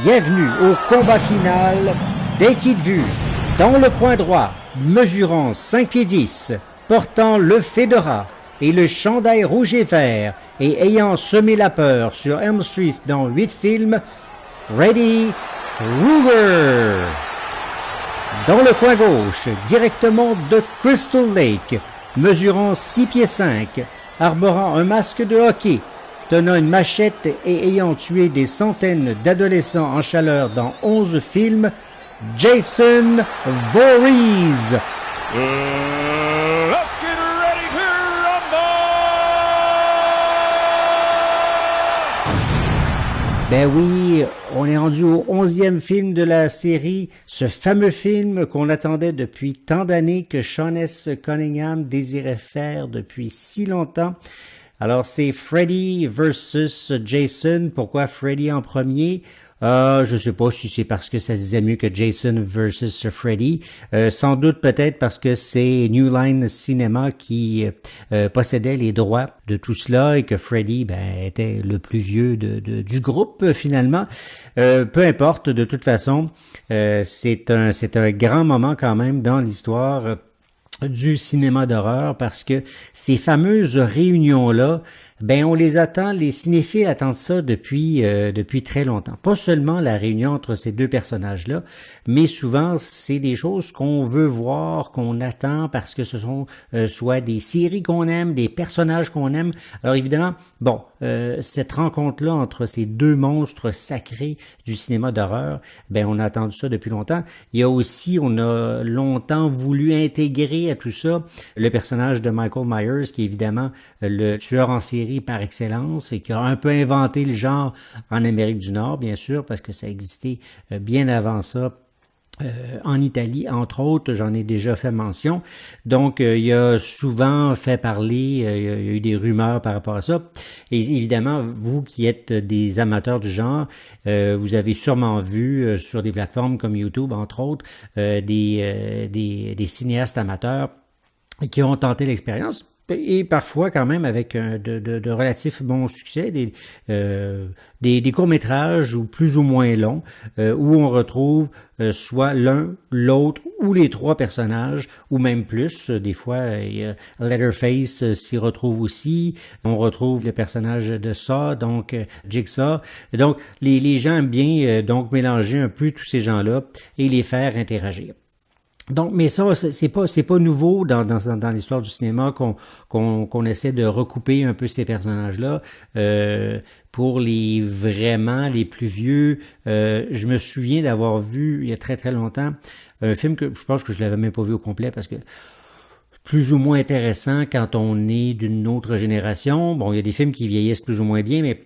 Bienvenue au combat final des petites vues. Dans le coin droit, mesurant 5 pieds 10, portant le fedora et le chandail rouge et vert et ayant semé la peur sur Elm Street dans 8 films, Freddy Krueger. Dans le coin gauche, directement de Crystal Lake, mesurant 6 pieds 5, arborant un masque de hockey, tenant une machette et ayant tué des centaines d'adolescents en chaleur dans 11 films, Jason Voorhees. Let's get ready to rumble! Ben oui, on est rendu au 11e film de la série, ce fameux film qu'on attendait depuis tant d'années, que Sean S. Cunningham désirait faire depuis si longtemps. Alors, c'est Freddy versus Jason. Pourquoi Freddy en premier? Je sais pas si c'est parce que ça se disait mieux que Jason versus Freddy. Sans doute peut-être parce que c'est New Line Cinema qui possédait les droits de tout cela et que Freddy était le plus vieux du groupe finalement. Peu importe, de toute façon, c'est un grand moment quand même dans l'histoire du cinéma d'horreur parce que ces fameuses réunions-là, on les attend, les cinéphiles attendent ça depuis très longtemps. Pas seulement la réunion entre ces deux personnages-là, mais souvent c'est des choses qu'on veut voir, qu'on attend parce que ce sont soit des séries qu'on aime, des personnages qu'on aime. Alors évidemment, cette rencontre-là entre ces deux monstres sacrés du cinéma d'horreur, on a attendu ça depuis longtemps. Il y a aussi, on a longtemps voulu intégrer à tout ça le personnage de Michael Myers, qui est évidemment le tueur en série par excellence et qui a un peu inventé le genre en Amérique du Nord, bien sûr, parce que ça existait bien avant ça. En Italie, entre autres, j'en ai déjà fait mention. Donc, il a souvent fait parler, il y a eu des rumeurs par rapport à ça. Et évidemment, vous qui êtes des amateurs du genre, vous avez sûrement vu sur des plateformes comme YouTube, entre autres, des cinéastes amateurs qui ont tenté l'expérience. Et parfois quand même avec de relatifs bons succès, des courts-métrages ou plus ou moins longs, où on retrouve soit l'un, l'autre ou les trois personnages, ou même plus. Des fois, Leatherface s'y retrouve aussi. On retrouve le personnage de Saw, donc Jigsaw. Donc, les gens aiment bien donc mélanger un peu tous ces gens-là et les faire interagir. Donc, mais ça, c'est pas nouveau dans l'histoire du cinéma qu'on essaie de recouper un peu ces personnages-là. Pour les plus vieux, je me souviens d'avoir vu il y a très très longtemps un film que je pense que je l'avais même pas vu au complet parce que plus ou moins intéressant quand on est d'une autre génération. Bon, il y a des films qui vieillissent plus ou moins bien, mais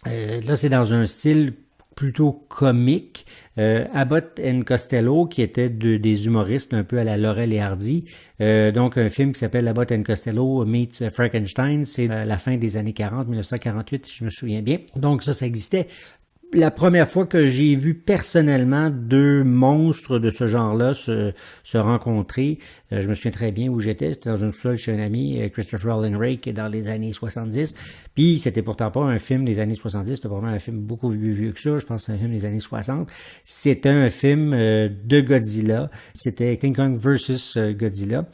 là c'est dans un style plutôt comique. Abbott and Costello, qui était des humoristes un peu à la Laurel et Hardy. Donc, un film qui s'appelle Abbott and Costello meets Frankenstein. C'est la fin des années 40, 1948, si je me souviens bien. Donc, ça existait. La première fois que j'ai vu personnellement deux monstres de ce genre-là se rencontrer, je me souviens très bien où j'étais. C'était dans une salle chez un ami, Christopher Allen Rake, dans les années 70. Puis c'était pourtant pas un film des années 70, c'était vraiment un film beaucoup vieux que ça. Je pense que c'est un film des années 60. C'était un film de Godzilla. C'était King Kong versus Godzilla.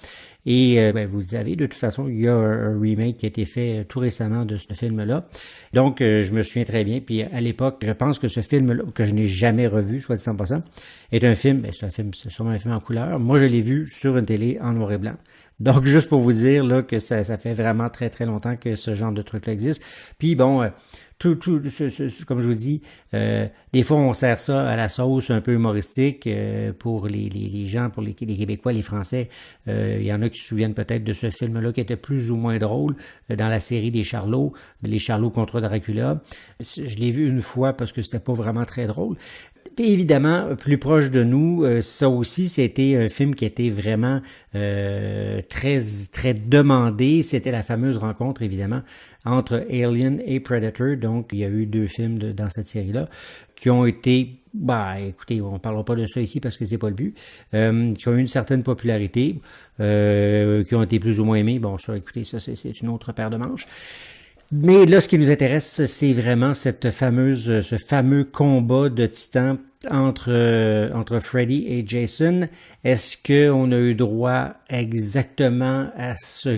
Et vous le savez, de toute façon, il y a un remake qui a été fait tout récemment de ce film-là. Donc, je me souviens très bien. Puis à l'époque, je pense que ce film-là, que je n'ai jamais revu, soit dit en passant, est un film, c'est sûrement un film en couleur. Moi, je l'ai vu sur une télé en noir et blanc. Donc, juste pour vous dire là que ça fait vraiment très très longtemps que ce genre de truc-là existe. Puis bon, comme je vous dis, des fois on sert ça à la sauce un peu humoristique pour les gens, pour les Québécois, les Français. Il y en a qui se souviennent peut-être de ce film-là qui était plus ou moins drôle dans la série des Charlots, les Charlots contre Dracula. Je l'ai vu une fois parce que c'était pas vraiment très drôle. Puis évidemment, plus proche de nous, ça aussi, c'était un film qui était vraiment très très demandé. C'était la fameuse rencontre, évidemment, entre Alien et Predator. Donc, il y a eu deux films dans cette série-là qui ont été, écoutez, on parlera pas de ça ici parce que c'est pas le but, qui ont eu une certaine popularité, qui ont été plus ou moins aimés. Bon, ça, écoutez, ça, c'est une autre paire de manches. Mais là, ce qui nous intéresse, c'est vraiment ce fameux combat de titans entre Freddy et Jason. Est-ce qu'on a eu droit exactement à ce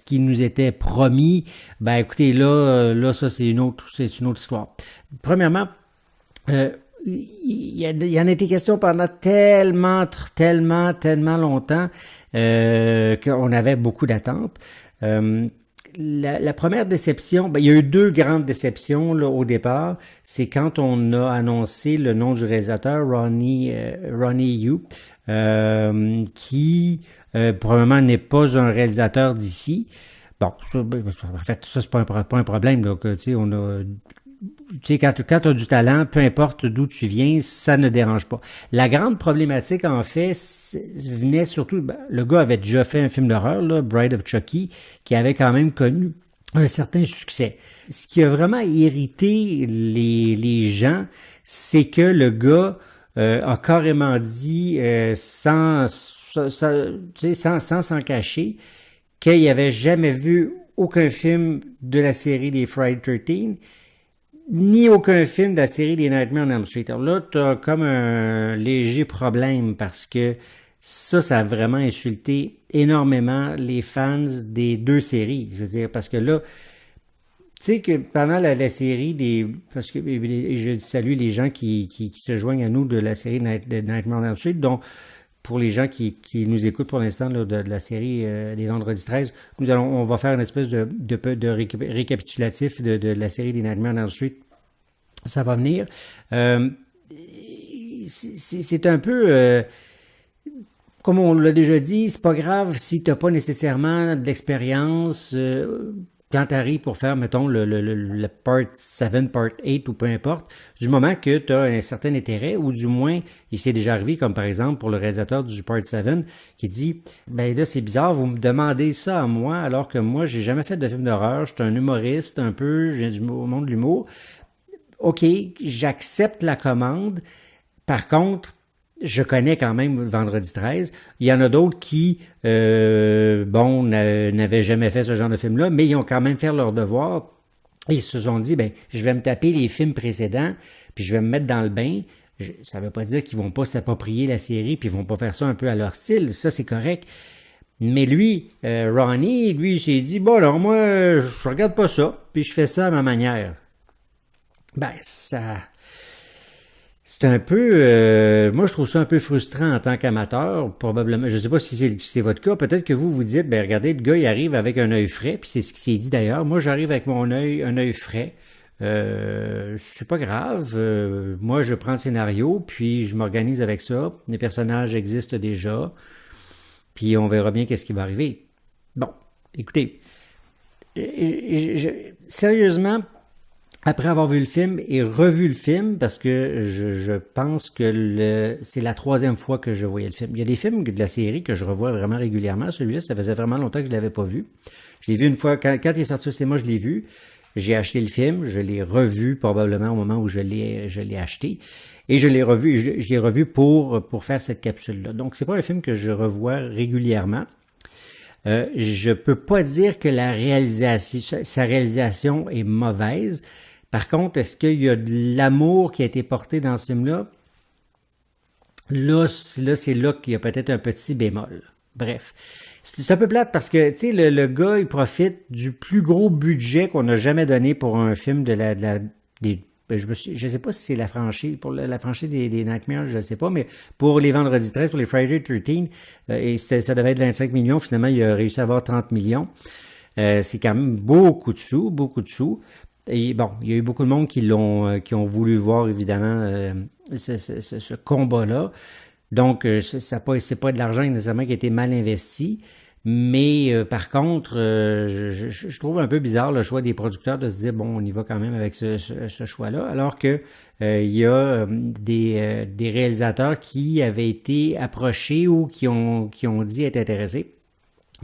qui nous était promis? Ben, écoutez, là, ça, c'est une autre histoire. Premièrement, il y en a été question pendant tellement longtemps qu'on avait beaucoup d'attentes. La première déception, ben, il y a eu deux grandes déceptions là, au départ. C'est quand on a annoncé le nom du réalisateur, Ronnie Yu, qui probablement n'est pas un réalisateur d'ici. Bon, ça, en fait, ça c'est pas un problème. Donc, tu sais, quand tu as du talent, peu importe d'où tu viens, ça ne dérange pas. La grande problématique, en fait, venait surtout, le gars avait déjà fait un film d'horreur, là, Bride of Chucky, qui avait quand même connu un certain succès. Ce qui a vraiment irrité les gens, c'est que le gars a carrément dit, sans s'en cacher, qu'il n'avait jamais vu aucun film de la série des Friday 13, ni aucun film de la série des Nightmare on Elm Street. Alors là, tu as comme un léger problème parce que ça a vraiment insulté énormément les fans des deux séries. Je veux dire, parce que là, tu sais que pendant la série parce que je salue les gens qui se joignent à nous de la série de Nightmare on Elm Street, dont pour les gens qui nous écoutent pour l'instant là, de la série des Vendredis 13, on va faire une espèce de récapitulatif de la série des Nightmare on Elm Street. Ça va venir. C'est un peu... comme on l'a déjà dit, c'est pas grave si t'as pas nécessairement de l'expérience quand t'arrives pour faire, mettons, le Part 7, Part 8 ou peu importe, du moment que tu as un certain intérêt, ou du moins, il s'est déjà arrivé, comme par exemple pour le réalisateur du Part 7, qui dit, ben là, c'est bizarre, vous me demandez ça à moi, alors que moi, j'ai jamais fait de film d'horreur, je suis un humoriste un peu, j'ai du monde de l'humour. OK, j'accepte la commande. Par contre, je connais quand même Vendredi 13. Il y en a d'autres qui, n'avaient jamais fait ce genre de film-là, mais ils ont quand même fait leur devoir. Et ils se sont dit, ben, je vais me taper les films précédents, puis je vais me mettre dans le bain. Ça veut pas dire qu'ils vont pas s'approprier la série, puis ils vont pas faire ça un peu à leur style. Ça, c'est correct. Mais lui, Ronnie, il s'est dit, bon, alors moi, je regarde pas ça, puis je fais ça à ma manière. Ben, c'est un peu... moi, je trouve ça un peu frustrant en tant qu'amateur, probablement. Je ne sais pas si c'est votre cas. Peut-être que vous dites, ben regardez, le gars, il arrive avec un œil frais, puis c'est ce qui s'est dit d'ailleurs. Moi, j'arrive avec un œil frais. C'est pas grave. Moi, je prends le scénario, puis je m'organise avec ça. Les personnages existent déjà, puis on verra bien qu'est-ce qui va arriver. Bon, écoutez, sérieusement... Après avoir vu le film et revu le film, parce que je pense que c'est la troisième fois que je voyais le film. Il y a des films de la série que je revois vraiment régulièrement. Celui-là, ça faisait vraiment longtemps que je l'avais pas vu. Je l'ai vu une fois, quand il est sorti au cinéma, je l'ai vu. J'ai acheté le film, je l'ai revu probablement au moment où je l'ai acheté. Et je l'ai revu pour faire cette capsule-là. Donc, c'est pas un film que je revois régulièrement. Je peux pas dire que sa réalisation est mauvaise. Par contre, est-ce qu'il y a de l'amour qui a été porté dans ce film-là? Là, c'est là qu'il y a peut-être un petit bémol. Bref. C'est un peu plate parce que, tu sais, le gars, il profite du plus gros budget qu'on a jamais donné pour un film je sais pas si c'est la franchise, pour la franchise des Nightmares, je sais pas, mais pour les Vendredis 13, pour les Friday 13, ça devait être 25 millions. Finalement, il a réussi à avoir 30 millions. C'est quand même beaucoup de sous. Et bon, il y a eu beaucoup de monde qui ont voulu voir, évidemment, ce combat-là. Donc, c'est pas de l'argent nécessairement qui a été mal investi. Mais par contre, je trouve un peu bizarre le choix des producteurs de se dire, bon, on y va quand même avec ce choix-là, alors que il y a des réalisateurs qui avaient été approchés ou qui ont dit être intéressés.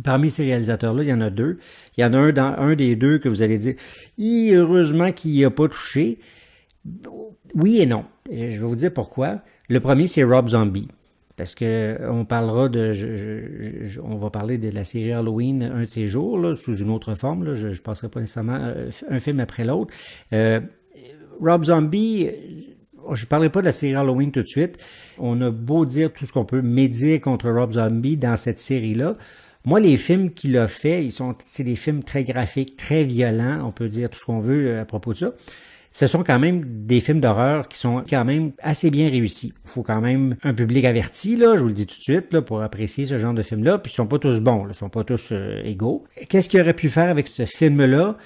Parmi ces réalisateurs-là, il y en a deux. Il y en a un des deux que vous allez dire, heureusement qu'il n'y a pas touché. Oui et non. Je vais vous dire pourquoi. Le premier, c'est Rob Zombie. parce que on parlera on va parler de la série Halloween un de ces jours, là, sous une autre forme, là, je passerai pas nécessairement un film après l'autre. Rob Zombie, je ne parlerai pas de la série Halloween tout de suite. On a beau dire tout ce qu'on peut médire contre Rob Zombie dans cette série-là. Moi, les films qu'il a fait, c'est des films très graphiques, très violents. On peut dire tout ce qu'on veut à propos de ça. Ce sont quand même des films d'horreur qui sont quand même assez bien réussis. Il faut quand même un public averti, là, je vous le dis tout de suite, là, pour apprécier ce genre de film-là. Puis ils sont pas tous bons, là, ils sont pas tous égaux. Qu'est-ce qu'il aurait pu faire avec ce film-là?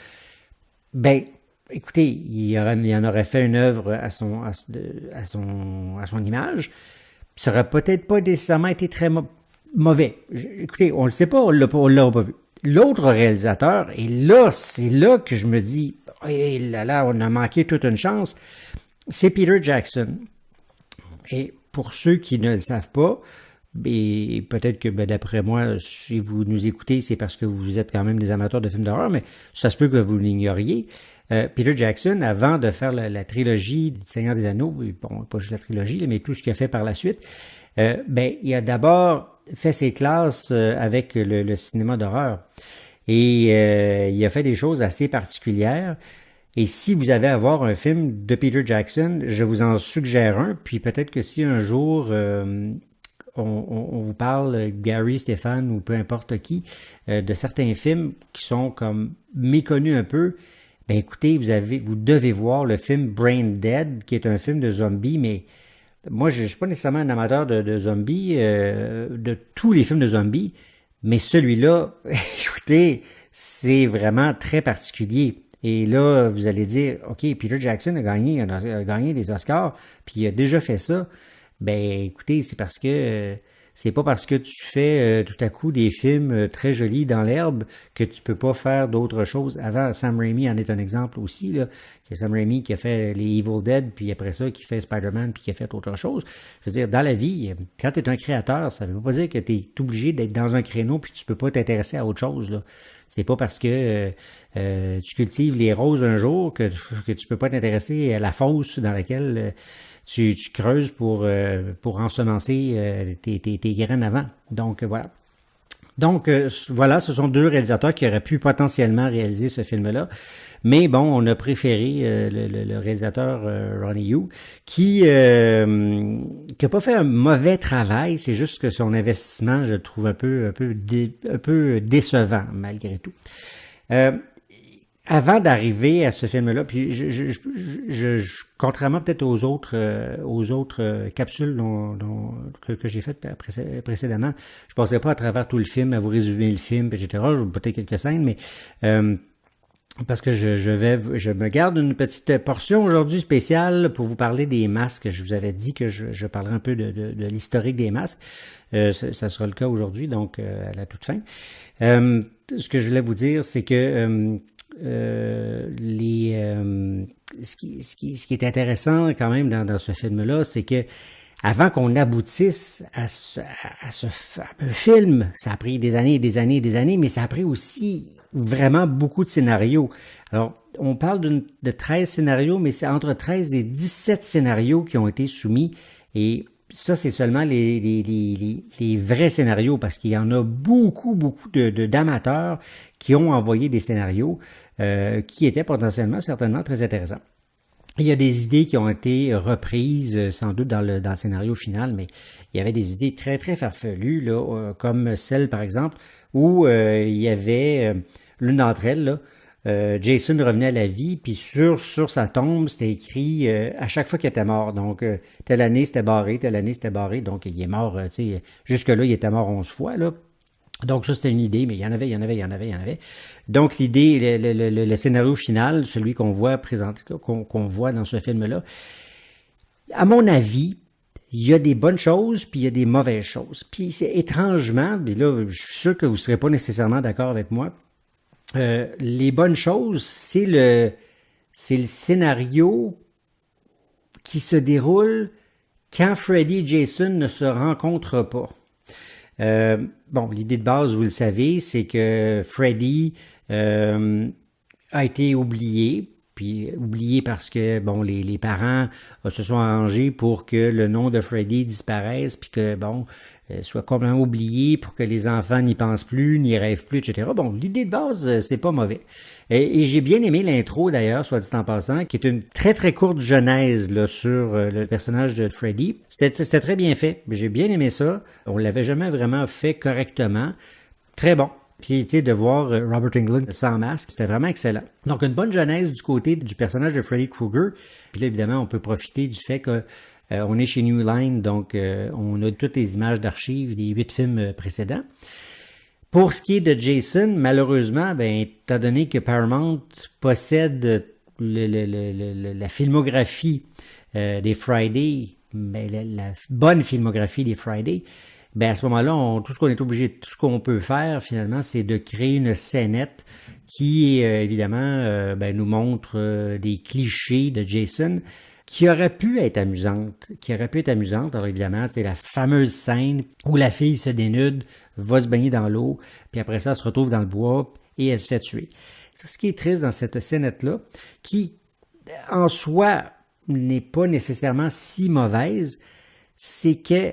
Ben, écoutez, il en aurait fait une œuvre à son image. Ça aurait peut-être pas nécessairement été très mauvais. Écoutez, on le sait pas, on l'a pas vu. L'autre réalisateur, et là, c'est là que je me dis, oh là, on a manqué toute une chance, c'est Peter Jackson. Et pour ceux qui ne le savent pas, et peut-être que d'après moi, si vous nous écoutez, c'est parce que vous êtes quand même des amateurs de films d'horreur, mais ça se peut que vous l'ignoriez. Peter Jackson, avant de faire la trilogie du Seigneur des Anneaux, bon, pas juste la trilogie, mais tout ce qu'il a fait par la suite, il a d'abord fait ses classes avec le cinéma d'horreur. Et il a fait des choses assez particulières. Et si vous avez à voir un film de Peter Jackson, je vous en suggère un. Puis peut-être que si un jour on vous parle, Gary, Stéphane ou peu importe qui, de certains films qui sont comme méconnus un peu, ben écoutez, vous devez voir le film Brain Dead, qui est un film de zombies, mais moi je suis pas nécessairement un amateur de zombies, de tous les films de zombies, mais celui-là, écoutez, c'est vraiment très particulier. Et là, vous allez dire, OK, Peter Jackson a gagné des Oscars, puis il a déjà fait ça. Ben, écoutez, c'est parce que c'est pas parce que tu fais tout à coup des films très jolis dans l'herbe que tu peux pas faire d'autres choses. Avant, Sam Raimi en est un exemple aussi, là. Que Sam Raimi qui a fait les Evil Dead, puis après ça, qui fait Spider-Man, puis qui a fait autre chose. Je veux dire, dans la vie, quand tu es un créateur, ça veut pas dire que tu es obligé d'être dans un créneau puis tu peux pas t'intéresser à autre chose, là. C'est pas parce que tu cultives les roses un jour que tu peux pas t'intéresser à la fosse dans laquelle tu creuses pour ensemencer tes graines avant. Donc, voilà. Donc, voilà, ce sont deux réalisateurs qui auraient pu potentiellement réaliser ce film-là. Mais bon, on a préféré le réalisateur Ronnie Yu, qui a pas fait un mauvais travail. C'est juste que son investissement, je le trouve un peu décevant, malgré tout. Avant d'arriver à ce film-là, puis contrairement peut-être aux autres capsules que j'ai faites précédemment, je passerai pas à travers tout le film, à vous résumer le film, etc. Je vais peut-être quelques scènes, mais parce que je me garde une petite portion aujourd'hui spéciale pour vous parler des masques. Je vous avais dit que je parlerai un peu de l'historique des masques. Ça sera le cas aujourd'hui, donc à la toute fin. Ce que je voulais vous dire, c'est que ce qui est intéressant quand même dans ce film-là, c'est que avant qu'on aboutisse à ce fameux film, ça a pris des années et des années et des années, mais ça a pris aussi vraiment beaucoup de scénarios. Alors, on parle de 13 scénarios, mais c'est entre 13 et 17 scénarios qui ont été soumis, et ça, c'est seulement les vrais scénarios, parce qu'il y en a beaucoup d'amateurs qui ont envoyé des scénarios qui étaient potentiellement, certainement, très intéressants. Il y a des idées qui ont été reprises, sans doute, dans le scénario final, mais il y avait des idées très, très farfelues, là, comme celle, par exemple, où il y avait l'une d'entre elles, là, Jason revenait à la vie, puis sur sa tombe, c'était écrit à chaque fois qu'il était mort. Donc, telle année, c'était barré, telle année, c'était barré. Donc, il est mort, tu sais, jusque-là, il était mort 11 fois, là. Donc, ça, c'était une idée, mais il y en avait. Donc, l'idée, le scénario final, celui qu'on voit présenté, qu'on voit dans ce film-là, à mon avis, il y a des bonnes choses, puis il y a des mauvaises choses. Puis, c'est étrangement, puis là, je suis sûr que vous ne serez pas nécessairement d'accord avec moi, les bonnes choses, c'est le scénario qui se déroule quand Freddy et Jason ne se rencontrent pas. Bon, l'idée de base, vous le savez, c'est que Freddy a été oublié puis oublié parce que, bon, les parents se sont arrangés pour que le nom de Freddy disparaisse, puis que, bon, soit complètement oublié pour que les enfants n'y pensent plus, n'y rêvent plus, etc. Bon, l'idée de base, c'est pas mauvais. Et j'ai bien aimé l'intro, d'ailleurs, soit dit en passant, qui est une très, très courte genèse là, sur le personnage de Freddy. C'était très bien fait. J'ai bien aimé ça. On l'avait jamais vraiment fait correctement. Très bon. Puis, tu sais, de voir Robert Englund sans masque, c'était vraiment excellent. Donc, une bonne genèse du côté du personnage de Freddy Krueger. Puis là, évidemment, on peut profiter du fait que on est chez New Line, donc on a toutes les images d'archives des 8 films précédents. Pour ce qui est de Jason, malheureusement, étant donné que Paramount possède la filmographie des Friday, la bonne filmographie des Friday, à ce moment-là, tout ce qu'on peut faire finalement, c'est de créer une scénette qui, évidemment, nous montre des clichés de Jason qui aurait pu être amusante. Alors évidemment, c'est la fameuse scène où la fille se dénude, va se baigner dans l'eau, puis après ça, elle se retrouve dans le bois et elle se fait tuer. C'est ce qui est triste dans cette scénette-là, qui, en soi, n'est pas nécessairement si mauvaise, c'est que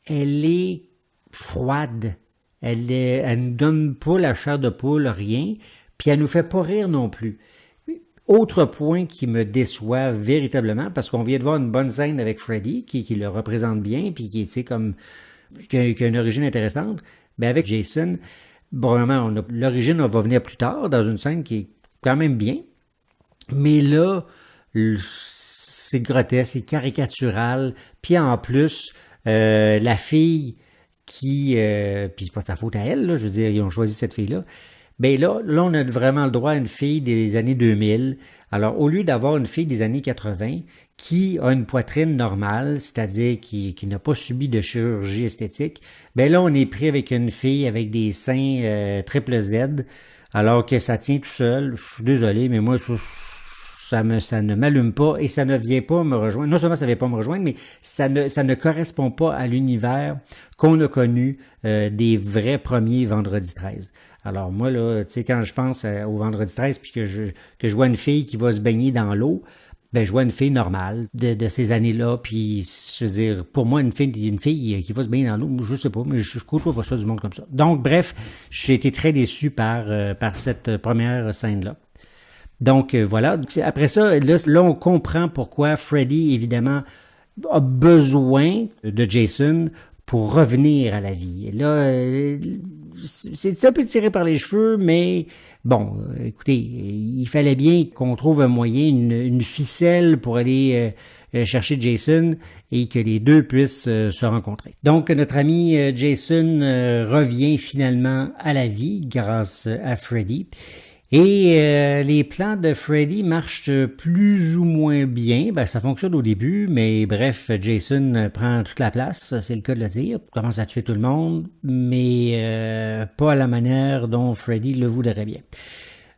elle est froide. Elle nous donne pas la chair de poule, rien, puis elle nous fait pas rire non plus. Autre point qui me déçoit véritablement, parce qu'on vient de voir une bonne scène avec Freddy, qui le représente bien, puis qui est qui a une origine intéressante, avec Jason, vraiment, l'origine va venir plus tard, dans une scène qui est quand même bien, mais là, c'est grotesque, c'est caricatural, puis en plus, la fille puis c'est pas de sa faute à elle, là, je veux dire, ils ont choisi cette fille-là, là, on a vraiment le droit à une fille des années 2000. Alors, au lieu d'avoir une fille des années 80 qui a une poitrine normale, c'est-à-dire qui n'a pas subi de chirurgie esthétique, là, on est pris avec une fille avec des seins triple Z, alors que ça tient tout seul. Je suis désolé, mais moi, ça ne m'allume pas et ça ne vient pas me rejoindre. Non seulement ça ne vient pas me rejoindre, mais ça ne correspond pas à l'univers qu'on a connu des vrais premiers Vendredi 13. Alors moi, là, tu sais, quand je pense au Vendredi 13 puis que je vois une fille qui va se baigner dans l'eau, je vois une fille normale de ces années-là, puis je veux dire, pour moi, une fille qui va se baigner dans l'eau, je sais pas, mais je côtoie pas ça du monde comme ça. Donc, bref, j'ai été très déçu par cette première scène-là. Donc, voilà. Après ça, là, on comprend pourquoi Freddy, évidemment, a besoin de Jason pour revenir à la vie. Et là, c'est un peu tiré par les cheveux, mais bon, écoutez, il fallait bien qu'on trouve un moyen, une ficelle pour aller chercher Jason et que les deux puissent se rencontrer. Donc, notre ami Jason revient finalement à la vie grâce à Freddy. Et les plans de Freddy marchent plus ou moins bien. Ça fonctionne au début, mais bref, Jason prend toute la place, c'est le cas de le dire. Il commence à tuer tout le monde, mais pas à la manière dont Freddy le voudrait bien.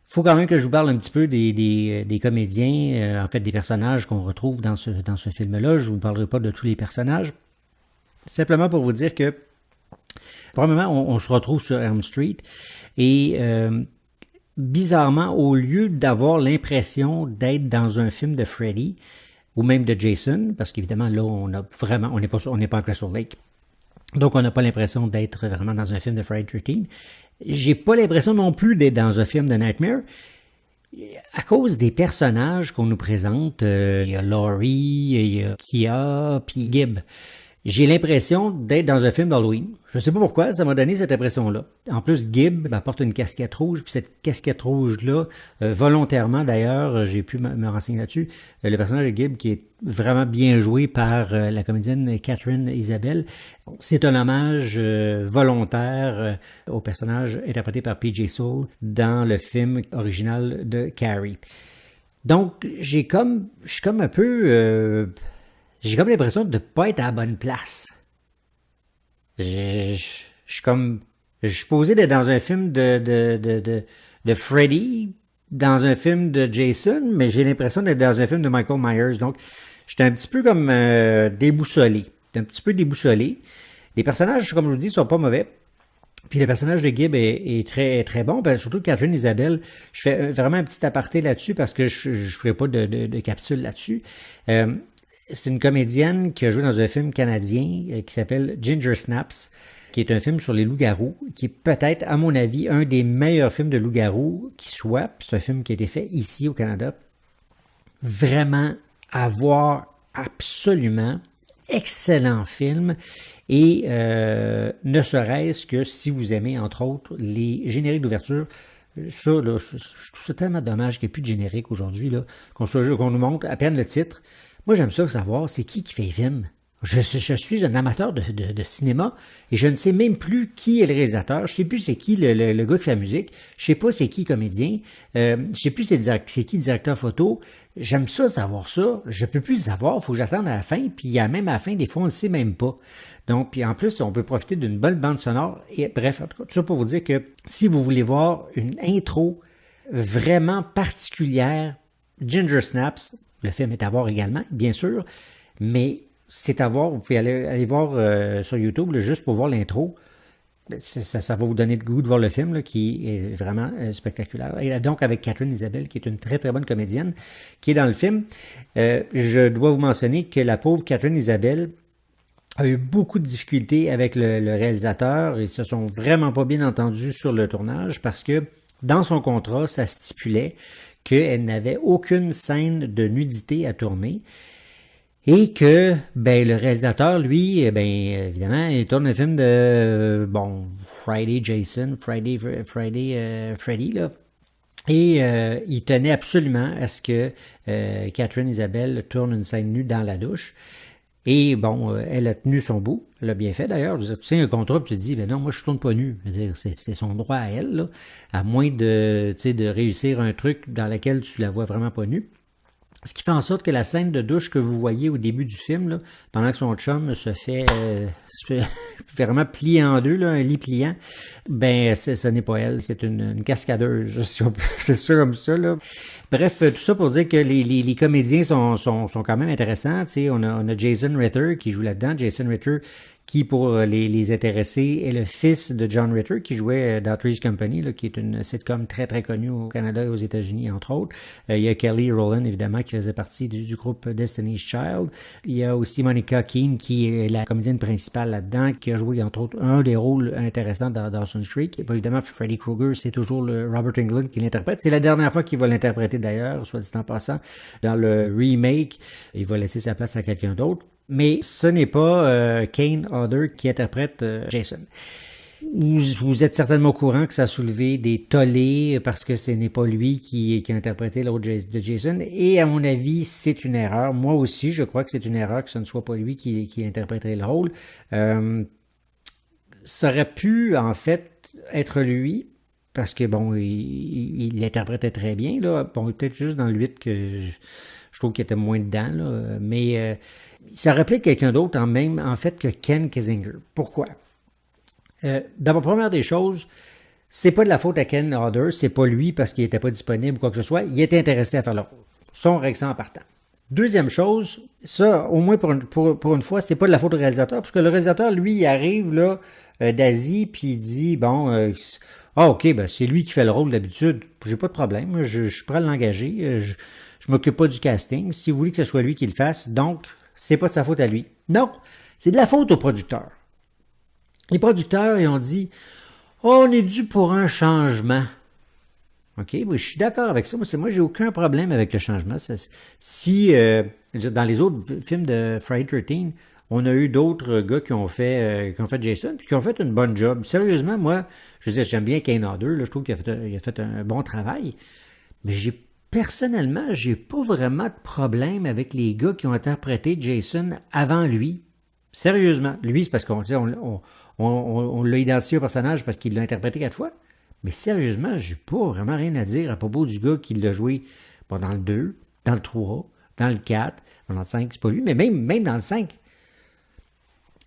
Faut quand même que je vous parle un petit peu des comédiens, en fait des personnages qu'on retrouve dans ce film-là. Je vous parlerai pas de tous les personnages. Simplement pour vous dire que, premièrement, on se retrouve sur Elm Street et bizarrement, au lieu d'avoir l'impression d'être dans un film de Freddy ou même de Jason, parce qu'évidemment là on n'est pas à Crystal Lake, donc on n'a pas l'impression d'être vraiment dans un film de Friday 13. J'ai pas l'impression non plus d'être dans un film de Nightmare à cause des personnages qu'on nous présente. Il y a Laurie, il y a Kia, puis Gibb. J'ai l'impression d'être dans un film d'Halloween. Je sais pas pourquoi, ça m'a donné cette impression-là. En plus, Gibb porte une casquette rouge, puis cette casquette rouge-là, volontairement d'ailleurs, j'ai pu me renseigner là-dessus, le personnage de Gibb qui est vraiment bien joué par la comédienne Catherine Isabelle, c'est un hommage volontaire au personnage interprété par P.J. Soule dans le film original de Carrie. Donc, je suis comme un peu... j'ai comme l'impression de ne pas être à la bonne place. Je suis posé d'être dans un film de Freddy, dans un film de Jason, mais j'ai l'impression d'être dans un film de Michael Myers. Donc, j'étais un petit peu comme déboussolé. Les personnages, comme je vous dis, sont pas mauvais. Puis le personnage de Gibb est très très bon, ben, surtout Catherine Isabelle. Je fais vraiment un petit aparté là-dessus parce que je ferai pas de capsule là-dessus. C'est une comédienne qui a joué dans un film canadien qui s'appelle Ginger Snaps, qui est un film sur les loups-garous, qui est peut-être, à mon avis, un des meilleurs films de loups-garous qui soit. C'est un film qui a été fait ici au Canada. Vraiment à voir absolument. Excellent film. Et ne serait-ce que si vous aimez, entre autres, les génériques d'ouverture, ça, là, je trouve ça tellement dommage qu'il n'y ait plus de générique aujourd'hui, là, qu'on nous montre à peine le titre. Moi, j'aime ça savoir c'est qui fait les films. Je suis un amateur de cinéma et je ne sais même plus qui est le réalisateur. Je sais plus c'est qui le gars qui fait la musique. Je sais pas c'est qui comédien. Je sais plus c'est qui le directeur photo. J'aime ça savoir ça. Je peux plus le savoir. Il faut que j'attende à la fin. Puis même à la fin, des fois, on ne le sait même pas. Donc, puis en plus, on peut profiter d'une bonne bande sonore. Et bref, en tout cas, tout ça pour vous dire que si vous voulez voir une intro vraiment particulière, Ginger Snaps, le film est à voir également, bien sûr, mais c'est à voir. Vous pouvez aller voir sur YouTube là, juste pour voir l'intro. Ça va vous donner le goût de voir le film là, qui est vraiment spectaculaire. Et donc avec Catherine Isabelle, qui est une très très bonne comédienne, qui est dans le film. Je dois vous mentionner que la pauvre Catherine Isabelle a eu beaucoup de difficultés avec le réalisateur. Ils se sont vraiment pas bien entendus sur le tournage parce que dans son contrat, ça stipulait qu'elle n'avait aucune scène de nudité à tourner. Et que, ben, le réalisateur, lui, ben, évidemment, il tourne un film de, Friday Jason, Freddy, là. Et il tenait absolument à ce que Catherine Isabelle tourne une scène nue dans la douche. Et bon, elle a tenu son bout. Elle a bien fait d'ailleurs. Tu sais, un contrat, puis tu te dis, ben non, moi je tourne pas nu. C'est son droit à elle, là. À moins de réussir un truc dans lequel tu la vois vraiment pas nue. Ce qui fait en sorte que la scène de douche que vous voyez au début du film, là, pendant que son chum se fait vraiment plier en deux, là, un lit pliant, ben ce n'est pas elle, c'est une cascadeuse, si on peut dire ça comme ça. Là. Bref, tout ça pour dire que les comédiens sont quand même intéressants. Tu sais, on a Jason Ritter qui joue là-dedans. Jason Ritter qui, pour les intéressés, est le fils de John Ritter, qui jouait dans Three's Company, là, qui est une sitcom très, très connue au Canada et aux États-Unis, entre autres. Il y a Kelly Rowland, évidemment, qui faisait partie du groupe Destiny's Child. Il y a aussi Monica Keene, qui est la comédienne principale là-dedans, qui a joué, entre autres, un des rôles intéressants dans Dawson's Creek. Et évidemment, Freddy Krueger, c'est toujours le Robert Englund qui l'interprète. C'est la dernière fois qu'il va l'interpréter, d'ailleurs, soit dit en passant, dans le remake. Il va laisser sa place à quelqu'un d'autre. Mais ce n'est pas Kane Hodder qui interprète Jason. Vous êtes certainement au courant que ça a soulevé des tollés parce que ce n'est pas lui qui a interprété le rôle de Jason. Et à mon avis, c'est une erreur. Moi aussi, je crois que c'est une erreur que ce ne soit pas lui qui interpréterait le rôle. Ça aurait pu, en fait, être lui. Parce que, bon, il l'interprétait très bien, là. Bon, peut-être juste dans le 8 que je trouve qu'il était moins dedans, là. Mais ça aurait pu être quelqu'un d'autre en fait, que Ken Kisinger. Pourquoi? D'abord, première des choses, c'est pas de la faute à Ken Hodder, c'est pas lui parce qu'il était pas disponible ou quoi que ce soit. Il était intéressé à faire le rôle. Ça, on règle ça en partant. Deuxième chose, ça, au moins pour une fois, c'est pas de la faute au réalisateur, parce que le réalisateur, lui, il arrive, là, d'Asie, puis il dit, ok, ben c'est lui qui fait le rôle d'habitude. J'ai pas de problème. Je suis prêt à l'engager. Je m'occupe pas du casting. Si vous voulez que ce soit lui qui le fasse, donc c'est pas de sa faute à lui. Non, c'est de la faute aux producteurs. Les producteurs, ils ont dit, on est dû pour un changement. OK, oui, je suis d'accord avec ça. Moi, j'ai aucun problème avec le changement. Si dans les autres films de Friday 13, on a eu d'autres gars qui ont fait Jason, puis qui ont fait une bonne job. Sérieusement, moi, je veux dire, j'aime bien Kane Hodder, là, je trouve qu'il a fait un bon travail. Mais personnellement, j'ai pas vraiment de problème avec les gars qui ont interprété Jason avant lui. Sérieusement. Lui, c'est parce qu'on l'a identifié au personnage parce qu'il l'a interprété 4 fois. Mais sérieusement, j'ai pas vraiment rien à dire à propos du gars qui l'a joué dans le 2, dans le 3, dans le 4, dans le 5, c'est pas lui, mais même dans le 5.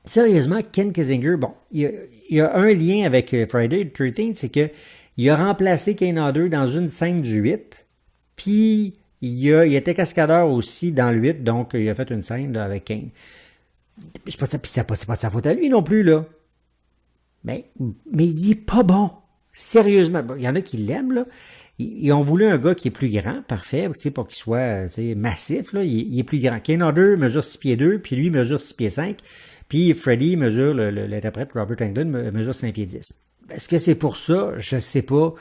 Sérieusement, Ken Kisinger, bon, il y a un lien avec Friday 13, c'est que il a remplacé Kane Hodder dans une scène du 8, puis il était cascadeur aussi dans le 8, donc il a fait une scène là, avec Kane. C'est pas de sa faute à lui non plus, là. Mais il est pas bon. Sérieusement. Il y en a qui l'aiment, là. Ils ont voulu un gars qui est plus grand, parfait, tu sais, pour qu'il soit, tu sais, massif, là. Il est plus grand. Kane Hodder mesure 6 pieds 2, puis lui mesure 6 pieds 5. Puis Freddie mesure, l'interprète Robert Englund mesure 5 pieds 10. Est-ce que c'est pour ça? Je sais pas.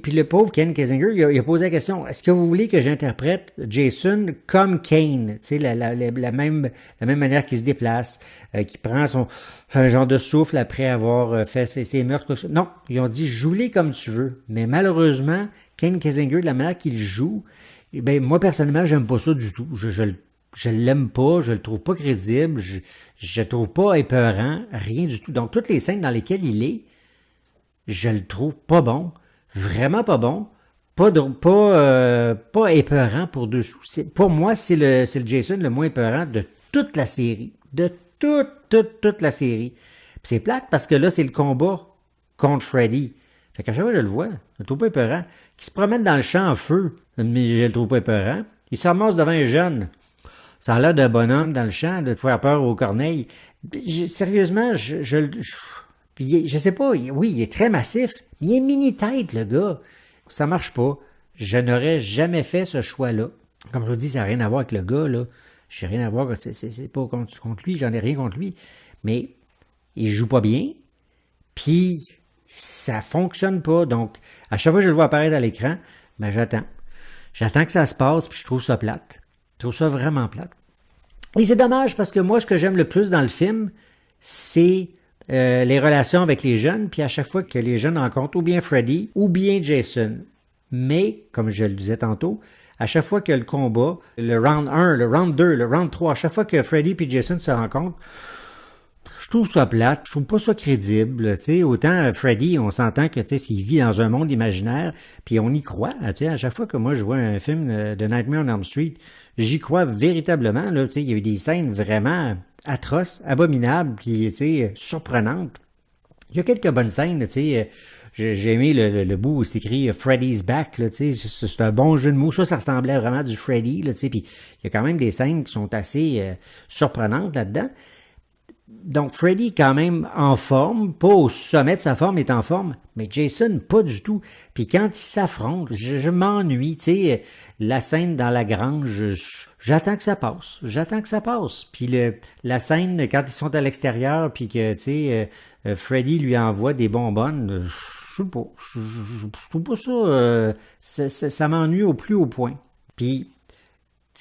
Puis le pauvre Ken Kessinger, il a posé la question, est-ce que vous voulez que j'interprète Jason comme Kane? Tu sais, la même manière qu'il se déplace, qu'il prend un genre de souffle après avoir fait ses meurtres. Non, ils ont dit, joue-les comme tu veux. Mais malheureusement, Ken Kessinger, de la manière qu'il joue, moi, personnellement, j'aime pas ça du tout. Je l'aime pas, je le trouve pas crédible, je le trouve pas épeurant, rien du tout. Donc, toutes les scènes dans lesquelles il est, je le trouve pas bon. Vraiment pas bon, pas épeurant pour dessous. Pour moi, c'est le Jason le moins épeurant de toute la série. De toute la série. Puis c'est plate parce que là, c'est le combat contre Freddy. Fait qu'à chaque fois que je le vois, je le trouve pas épeurant. Qui se promène dans le champ en feu, mais je le trouve pas épeurant. Il se ramasse devant un jeune. Ça a l'air d'un bonhomme dans le champ, de faire peur aux corneilles. Sérieusement, je sais pas, oui, il est très massif, mais il est mini-tête, le gars. Ça marche pas. Je n'aurais jamais fait ce choix-là. Comme je vous dis, ça n'a rien à voir avec le gars, là. J'ai rien à voir, c'est pas contre lui, j'en ai rien contre lui. Mais il joue pas bien, puis ça fonctionne pas. Donc, à chaque fois que je le vois apparaître à l'écran, j'attends. J'attends que ça se passe, puis je trouve ça plate. Je trouve ça vraiment plate. Et c'est dommage, parce que moi, ce que j'aime le plus dans le film, c'est les relations avec les jeunes, puis à chaque fois que les jeunes rencontrent ou bien Freddy ou bien Jason. Mais, comme je le disais tantôt, à chaque fois que le combat, le round 1, le round 2, le round 3, à chaque fois que Freddy et Jason se rencontrent, je trouve ça plate, je trouve pas ça crédible. T'sais, autant Freddy, on s'entend que s'il vit dans un monde imaginaire, puis on y croit. À chaque fois que moi je vois un film de Nightmare on Elm Street, j'y crois véritablement. Là, il y a eu des scènes vraiment atroces, abominables, puis surprenantes. Il y a quelques bonnes scènes, j'ai aimé le bout où c'est écrit Freddy's Back, là, c'est un bon jeu de mots. Ça ressemblait vraiment du Freddy, là, puis il y a quand même des scènes qui sont assez surprenantes là-dedans. Donc, Freddy est quand même en forme, pas au sommet de sa forme, est en forme, mais Jason, pas du tout. Puis quand ils s'affrontent, je m'ennuie, la scène dans la grange, j'attends que ça passe, Puis la scène, quand ils sont à l'extérieur, puis que, Freddy lui envoie des bonbonnes, je sais pas, je trouve pas ça, ça m'ennuie au plus haut point. Puis,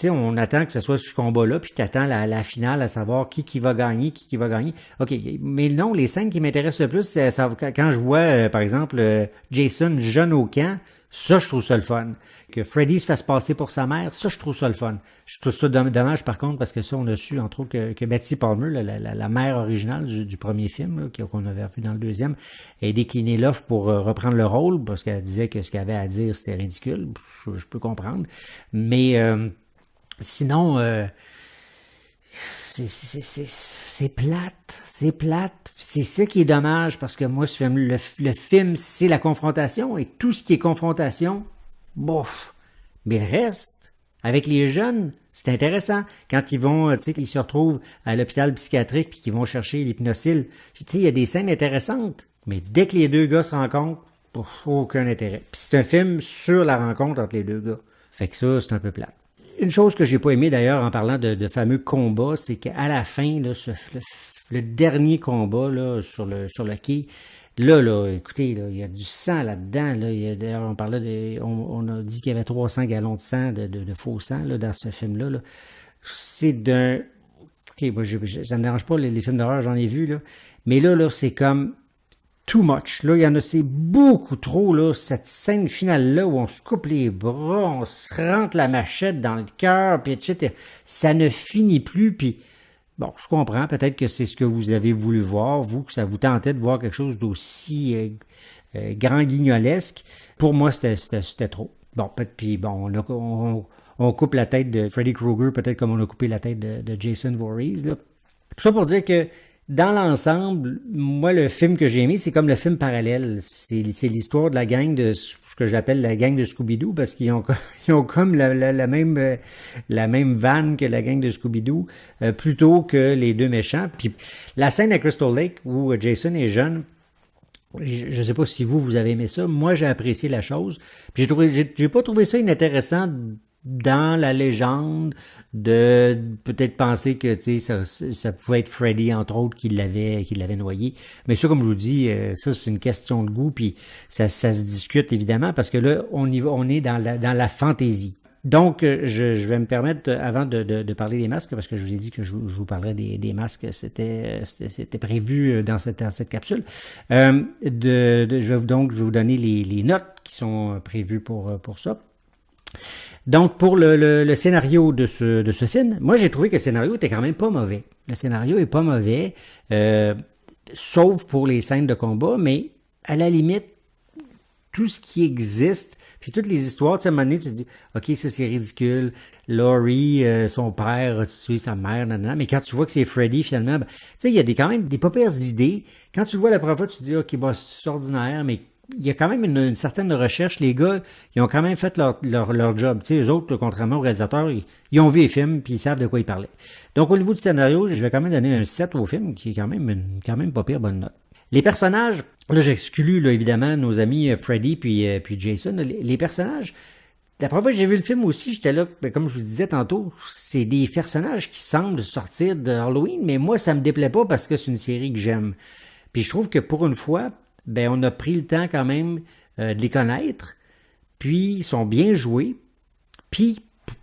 on attend que ce soit ce combat-là, puis t'attends la finale à savoir qui va gagner, qui va gagner. OK, mais non, les scènes qui m'intéressent le plus, c'est quand je vois, par exemple, Jason jeune au camp, ça, je trouve ça le fun. Que Freddy se fasse passer pour sa mère, ça, je trouve ça le fun. Je trouve ça dommage, par contre, parce que ça, on a su, entre autres, que Betty Palmer, la mère originale du premier film, là, qu'on avait vu dans le deuxième, a décliné l'offre pour reprendre le rôle, parce qu'elle disait que ce qu'elle avait à dire, c'était ridicule. Je peux comprendre. Mais... sinon, c'est plate. C'est ça qui est dommage parce que moi, le film, c'est la confrontation et tout ce qui est confrontation, bof. Mais le reste, avec les jeunes, c'est intéressant. Quand ils vont, ils se retrouvent à l'hôpital psychiatrique puis qu'ils vont chercher l'hypnocyle, il y a des scènes intéressantes. Mais dès que les deux gars se rencontrent, aucun intérêt. Puis c'est un film sur la rencontre entre les deux gars. Fait que ça, c'est un peu plate. Une chose que j'ai pas aimé d'ailleurs en parlant de fameux combats, c'est qu'à la fin, là, le dernier combat là, sur le quai, là, écoutez, là, il y a du sang là-dedans. Là, d'ailleurs, on a dit qu'il y avait 300 gallons de sang, de faux sang là, dans ce film-là. Là. C'est d'un... OK, moi, ça me dérange pas, les films d'horreur, j'en ai vu, là. Mais là, c'est comme... too much. Là, il y en a, c'est beaucoup trop, là, cette scène finale-là où on se coupe les bras, on se rentre la machette dans le cœur, puis etc. Ça ne finit plus, puis bon, je comprends, peut-être que c'est ce que vous avez voulu voir, vous, que ça vous tentait de voir quelque chose d'aussi grand guignolesque. Pour moi, c'était trop. Bon, puis bon, on coupe la tête de Freddy Krueger, peut-être comme on a coupé la tête de Jason Voorhees, là. Tout ça pour dire que dans l'ensemble, moi, le film que j'ai aimé, c'est comme le film parallèle. C'est l'histoire de la gang de ce que j'appelle la gang de Scooby-Doo, parce qu'ils ont comme la même vanne que la gang de Scooby-Doo, plutôt que les deux méchants. Puis la scène à Crystal Lake, où Jason est jeune, Je ne sais pas si vous avez aimé ça. Moi, j'ai apprécié la chose. Puis j'ai pas trouvé ça inintéressant dans la légende de peut-être penser que ça pouvait être Freddy entre autres qui l'avait noyé. Mais ça, comme je vous dis, ça c'est une question de goût puis ça se discute évidemment parce que là on est dans la fantaisie. Donc, je vais me permettre, avant de parler des masques, parce que je vous ai dit que je vous parlerai des masques, c'était prévu dans cette capsule. Je vais vous donner les notes qui sont prévues pour ça. Donc, pour le scénario de ce film, moi j'ai trouvé que le scénario était quand même pas mauvais. Le scénario est pas mauvais, sauf pour les scènes de combat, mais à la limite, tout ce qui existe, puis toutes les histoires, tu sais, à un moment donné, tu te dis, OK, ça c'est ridicule, Laurie, son père a tué sa mère, nanana, mais quand tu vois que c'est Freddy, finalement, tu sais, il y a quand même des pas pires idées. Quand tu le vois la première fois, tu te dis, OK, bah, c'est ordinaire, mais il y a quand même une certaine recherche. Les gars, ils ont quand même fait leur job. Tu sais, eux autres, contrairement aux réalisateurs, ils ont vu les films, puis ils savent de quoi ils parlaient. Donc, au niveau du scénario, je vais quand même donner un 7 au film, qui est quand même pas pire bonne note. Les personnages, là j'exclus là, évidemment nos amis Freddy puis Jason. Les personnages, la première fois que j'ai vu le film aussi, j'étais là, comme je vous disais tantôt, c'est des personnages qui semblent sortir de Halloween, mais moi ça me déplaît pas parce que c'est une série que j'aime. Puis je trouve que pour une fois, on a pris le temps quand même de les connaître, puis ils sont bien joués, puis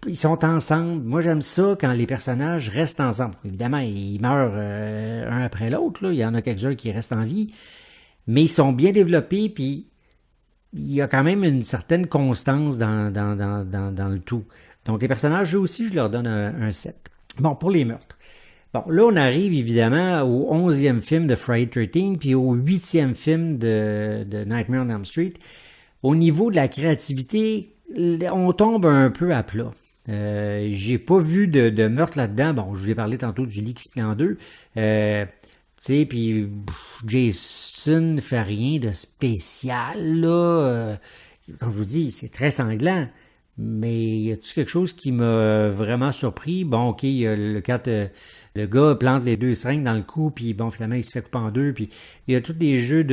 ils sont ensemble. Moi, j'aime ça quand les personnages restent ensemble. Évidemment, ils meurent un après l'autre. Là. Il y en a quelques-uns qui restent en vie. Mais ils sont bien développés, puis il y a quand même une certaine constance dans le tout. Donc, les personnages, eux aussi, je leur donne un 7. Bon, pour les meurtres. Bon, là, on arrive évidemment au 11e film de Friday 13, puis au 8e film de Nightmare on Elm Street. Au niveau de la créativité, on tombe un peu à plat. J'ai pas vu de meurtre là-dedans. Bon, je vous ai parlé tantôt du lit qui se plie en deux. Tu sais, puis Jason fait rien de spécial, là. Comme je vous dis, c'est très sanglant. Mais y a-t-il quelque chose qui m'a vraiment surpris? Bon, OK, quand le gars plante les deux seringues dans le cou, puis bon, finalement, il se fait couper en deux, puis il y a tous des jeux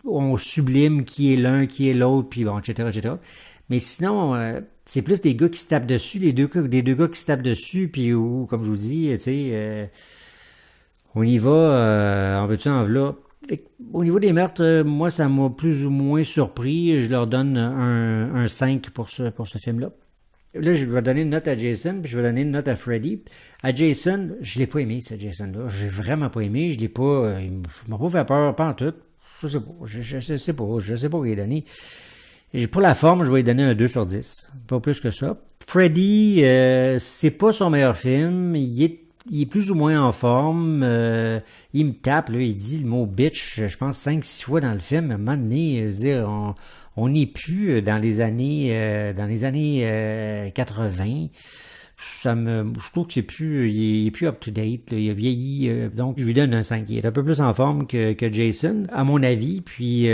on sublime qui est l'un, qui est l'autre, puis bon, etc., etc. Mais sinon, c'est plus des gars qui se tapent dessus, des deux gars qui se tapent dessus, puis comme je vous dis, tu sais, on y va, en veux-tu, en voilà. Au niveau des meurtres, moi, ça m'a plus ou moins surpris. Je leur donne un 5 pour ce film-là. Là, je vais donner une note à Jason, puis je vais donner une note à Freddy. À Jason, je l'ai pas aimé, ce Jason-là. J'ai vraiment pas aimé. Je l'ai pas, il m'a pas fait peur, pas en tout. Je sais pas. Je sais pas où il est donné. Pour la forme, je vais lui donner un 2 sur 10. Pas plus que ça. Freddy, c'est pas son meilleur film. Il est plus ou moins en forme. Il me tape, là, il dit le mot bitch, je pense 5-6 fois dans le film. À un moment donné, dire, on n'est plus dans les années 80. Je trouve qu'il est plus up to date, là, il a vieilli, donc je lui donne un 5. Il est un peu plus en forme que Jason, à mon avis, puis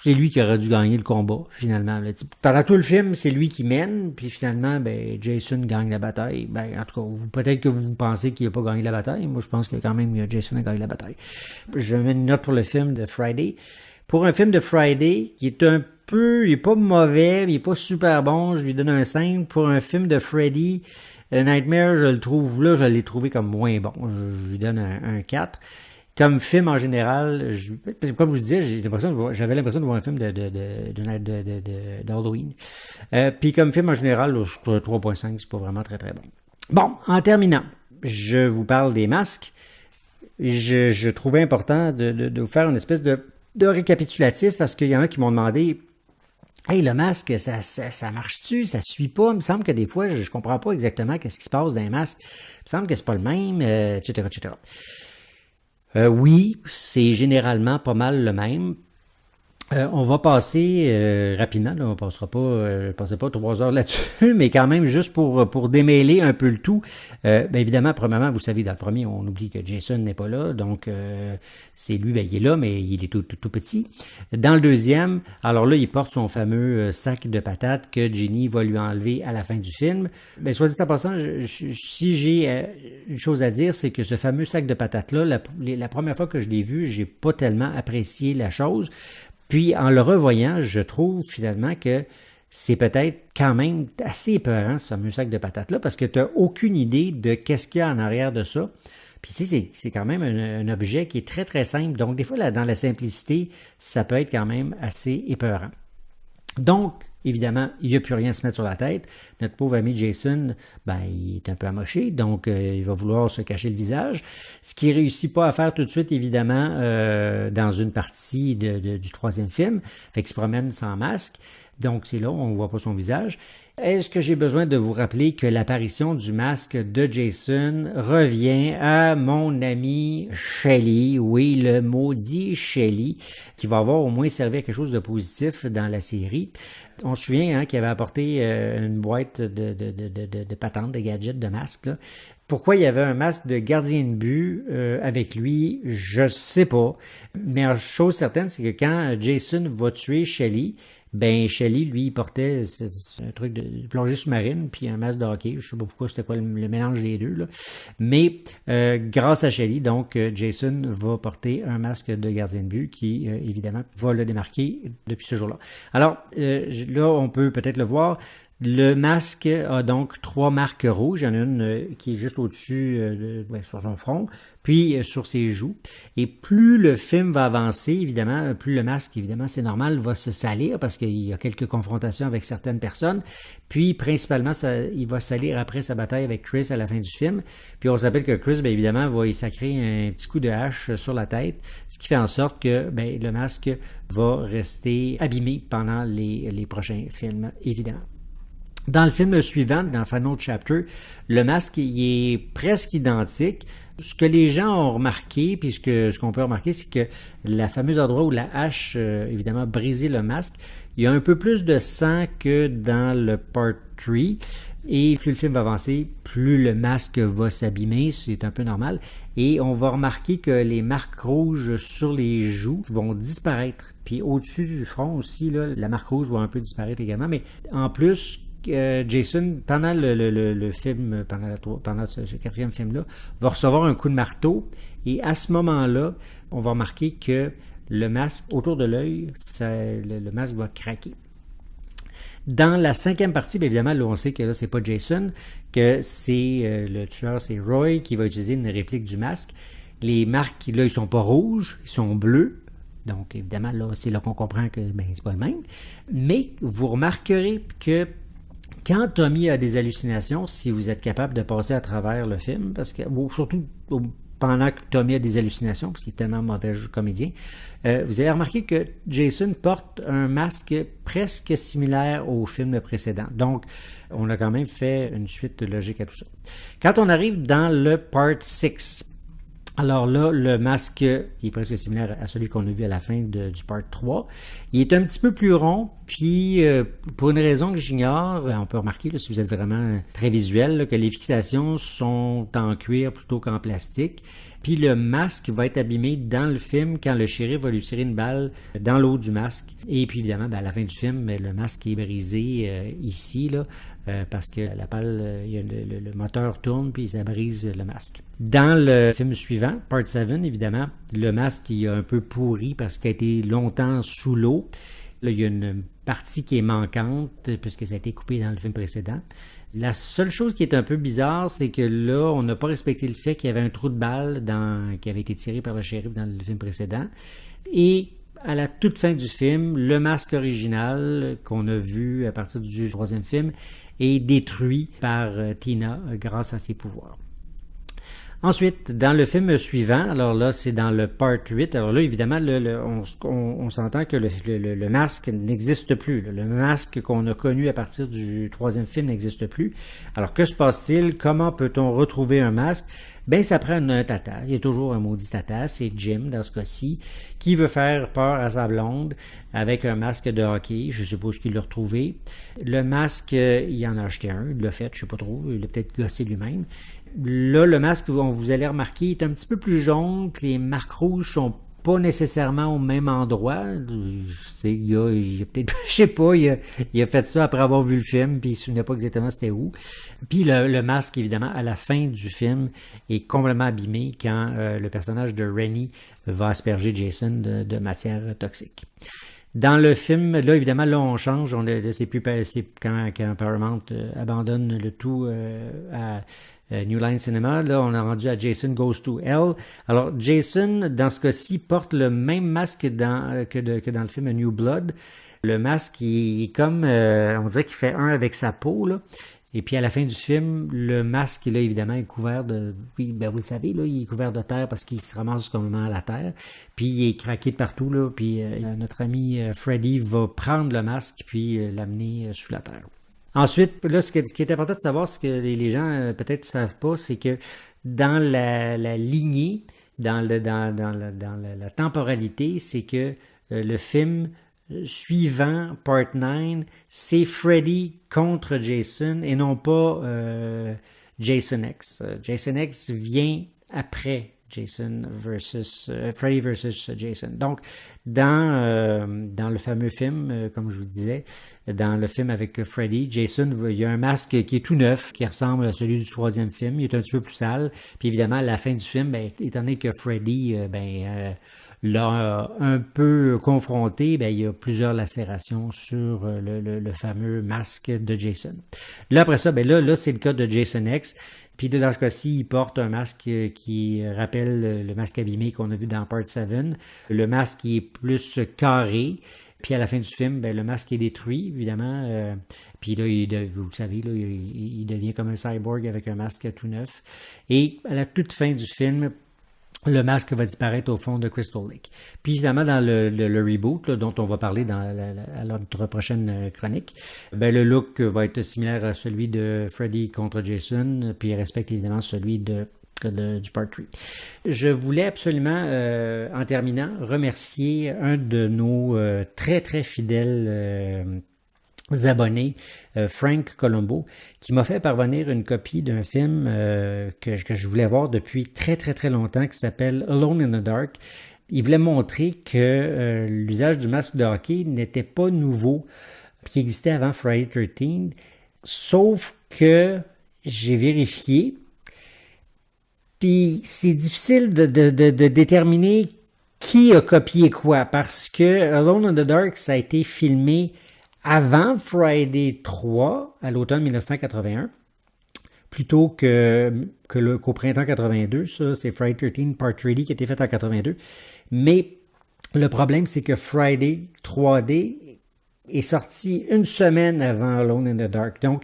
c'est lui qui aurait dû gagner le combat, finalement. Là. Pendant tout le film, c'est lui qui mène, puis finalement, Jason gagne la bataille. En tout cas, peut-être que vous pensez qu'il n'a pas gagné la bataille. Moi, je pense que quand même, Jason a gagné la bataille. Je mets une note pour le film de Friday. Pour un film de Friday, qui est il est pas mauvais, mais il est pas super bon, je lui donne un 5. Pour un film de Freddy, Nightmare, je l'ai trouvé comme moins bon. Je lui donne un 4. Comme film en général, comme je vous disais, j'avais l'impression de voir un film d'Halloween. Puis comme film en général, 3.5, c'est pas vraiment très très bon. Bon, en terminant, je vous parle des masques. Je trouvais important de vous faire une espèce de récapitulatif parce qu'il y en a qui m'ont demandé hey, le masque, ça marche-tu? Ça suit pas? Il me semble que des fois, je comprends pas exactement qu'est-ce qui se passe dans les masques. Il me semble que c'est pas le même, etc., etc. Oui, c'est généralement pas mal le même. On va passer rapidement, là, on passera pas, passez pas 3 heures là-dessus, mais quand même juste pour démêler un peu le tout. Ben évidemment, premièrement, vous savez, dans le premier, on oublie que Jason n'est pas là, donc c'est lui, ben il est là, mais il est tout petit. Dans le deuxième, alors là, il porte son fameux sac de patates que Ginny va lui enlever à la fin du film. Ben soit dit en passant, si j'ai une chose à dire, c'est que ce fameux sac de patates-là, la première fois que je l'ai vu, j'ai pas tellement apprécié la chose. Puis, en le revoyant, je trouve finalement que c'est peut-être quand même assez épeurant, ce fameux sac de patates-là, parce que tu n'as aucune idée de qu'est-ce qu'il y a en arrière de ça. Puis, tu sais, c'est quand même un objet qui est très, très simple. Donc, des fois, là, dans la simplicité, ça peut être quand même assez épeurant. Donc, évidemment, il n'y a plus rien à se mettre sur la tête. Notre pauvre ami Jason, ben, il est un peu amoché, donc il va vouloir se cacher le visage. Ce qu'il ne réussit pas à faire tout de suite, évidemment, dans une partie du troisième film. Fait qu'il se promène sans masque. Donc, c'est là, on ne voit pas son visage. Est-ce que j'ai besoin de vous rappeler que l'apparition du masque de Jason revient à mon ami Shelly, oui, le maudit Shelly, qui va avoir au moins servi à quelque chose de positif dans la série. On se souvient qu'il avait apporté une boîte de patentes, de gadgets, de masques, là. Pourquoi il y avait un masque de gardien de but avec lui, je sais pas. Mais chose certaine, c'est que quand Jason va tuer Shelly, ben Shelly, lui, il portait un truc de plongée sous-marine puis un masque de hockey. Je sais pas pourquoi c'était quoi le mélange des deux, là. Mais grâce à Shelly, donc Jason va porter un masque de gardien de but qui, évidemment, va le démarquer depuis ce jour-là. Alors, là, on peut peut-être le voir. Le masque a donc 3 marques rouges. Il y en a une qui est juste au-dessus sur son front, puis sur ses joues. Et plus le film va avancer, évidemment, plus le masque, évidemment, c'est normal, va se salir parce qu'il y a quelques confrontations avec certaines personnes. Puis, principalement, il va salir après sa bataille avec Chris à la fin du film. Puis, on s'appelle que Chris, bien évidemment, va y sacrer un petit coup de hache sur la tête, ce qui fait en sorte que le masque va rester abîmé pendant les prochains films, évidemment. Dans le film suivant, dans Final Chapter, le masque il est presque identique. Ce que les gens ont remarqué, puis ce qu'on peut remarquer, c'est que la fameuse endroit où la hache, évidemment, a brisé le masque, il y a un peu plus de sang que dans le Part 3. Et plus le film va avancer, plus le masque va s'abîmer, c'est un peu normal. Et on va remarquer que les marques rouges sur les joues vont disparaître. Puis au-dessus du front aussi, là, la marque rouge va un peu disparaître également. Mais en plus, Jason, pendant le film, pendant ce quatrième film-là, va recevoir un coup de marteau. Et à ce moment-là, on va remarquer que le masque, autour de l'œil, le masque va craquer. Dans la cinquième partie, bien évidemment, là, on sait que là, c'est pas Jason, que c'est le tueur, c'est Roy, qui va utiliser une réplique du masque. Les marques, là, ils sont pas rouges, ils sont bleus. Donc, évidemment, là, c'est là qu'on comprend que c'est pas le même. Mais vous remarquerez que quand Tommy a des hallucinations, si vous êtes capable de passer à travers le film, parce que surtout pendant que Tommy a des hallucinations, parce qu'il est tellement mauvais comédien, vous allez remarquer que Jason porte un masque presque similaire au film précédent. Donc, on a quand même fait une suite logique à tout ça. Quand on arrive dans le Part 6, alors là, le masque, qui est presque similaire à celui qu'on a vu à la fin du Part 3, il est un petit peu plus rond, puis pour une raison que j'ignore, on peut remarquer, là, si vous êtes vraiment très visuel, là, que les fixations sont en cuir plutôt qu'en plastique. Puis le masque va être abîmé dans le film quand le shérif va lui tirer une balle dans l'eau du masque. Et puis évidemment, à la fin du film, le masque est brisé ici, là, parce que la balle, le moteur tourne puis ça brise le masque. Dans le film suivant, Part 7, évidemment, le masque il a un peu pourri parce qu'il a été longtemps sous l'eau. Là, il y a une partie qui est manquante puisque ça a été coupé dans le film précédent. La seule chose qui est un peu bizarre, c'est que là, on n'a pas respecté le fait qu'il y avait un trou de balle qui avait été tiré par le shérif dans le film précédent. Et à la toute fin du film, le masque original qu'on a vu à partir du troisième film est détruit par Tina grâce à ses pouvoirs. Ensuite, dans le film suivant, alors là, c'est dans le part 8. Alors là, évidemment, on s'entend que le masque n'existe plus. Le masque qu'on a connu à partir du troisième film n'existe plus. Alors, que se passe-t-il? Comment peut-on retrouver un masque? Ben, ça prend un tata. Il y a toujours un maudit tata. C'est Jim, dans ce cas-ci, qui veut faire peur à sa blonde avec un masque de hockey. Je suppose qu'il l'a retrouvé. Le masque, il en a acheté un. Il l'a fait, je sais pas trop. Il l'a peut-être gossé lui-même. Là, le masque, vous allez remarquer, est un petit peu plus jaune, que les marques rouges sont pas nécessairement au même endroit. Il a peut-être, je sais pas, il a fait ça après avoir vu le film, puis il se souvenait pas exactement c'était où. Puis le masque, évidemment, à la fin du film, est complètement abîmé quand le personnage de Rennie va asperger Jason de matière toxique. Dans le film, là, évidemment, là, on change. C'est quand Paramount abandonne le tout à New Line Cinema. Là, on a rendu à Jason Goes to Hell. Alors, Jason, dans ce cas-ci, porte le même masque que dans le film New Blood. Le masque, il est comme, on dirait qu'il fait un avec sa peau, là. Et puis à la fin du film, le masque, là, évidemment, est couvert de... Oui, ben vous le savez, là, il est couvert de terre parce qu'il se ramasse complètement à la terre. Puis il est craqué de partout, là. Puis notre ami Freddy va prendre le masque puis l'amener sous la terre. Ensuite, là, ce qui est important de savoir, ce que les gens peut-être ne savent pas, c'est que dans la lignée, dans la temporalité, c'est que le film suivant, Part 9, c'est Freddy contre Jason et non pas Jason X. Jason X vient après Freddy versus Jason. Donc, dans le fameux film, comme je vous disais, dans le film avec Freddy, Jason, il y a un masque qui est tout neuf, qui ressemble à celui du troisième film. Il est un petit peu plus sale. Puis évidemment, à la fin du film, ben, étant donné que Freddy, l'a un peu confronté, ben, il y a plusieurs lacérations sur le fameux masque de Jason. Là, après ça, ben là c'est le cas de Jason X. Puis dans ce cas-ci, il porte un masque qui rappelle le masque abîmé qu'on a vu dans Part 7. Le masque qui est plus carré. Puis à la fin du film, ben, le masque est détruit, évidemment. Puis là, vous le savez, là, il devient comme un cyborg avec un masque tout neuf. Et à la toute fin du film, le masque va disparaître au fond de Crystal Lake. Puis évidemment, dans le reboot, là, dont on va parler à notre prochaine chronique, ben, le look va être similaire à celui de Freddy contre Jason, puis il respecte évidemment celui du Part 3. Je voulais absolument, en terminant, remercier un de nos très très fidèles abonnés, Frank Colombo, qui m'a fait parvenir une copie d'un film que je voulais voir depuis très très très longtemps, qui s'appelle Alone in the Dark. Il voulait montrer que l'usage du masque de hockey n'était pas nouveau, qui existait avant Friday 13, sauf que j'ai vérifié, puis c'est difficile de déterminer qui a copié quoi, parce que Alone in the Dark, ça a été filmé avant Friday 3, à l'automne 1981, plutôt qu'au printemps 82. Ça, c'est Friday 13 Part 3D qui a été fait en 82. Mais le problème, c'est que Friday 3D est sorti une semaine avant Alone in the Dark. Donc,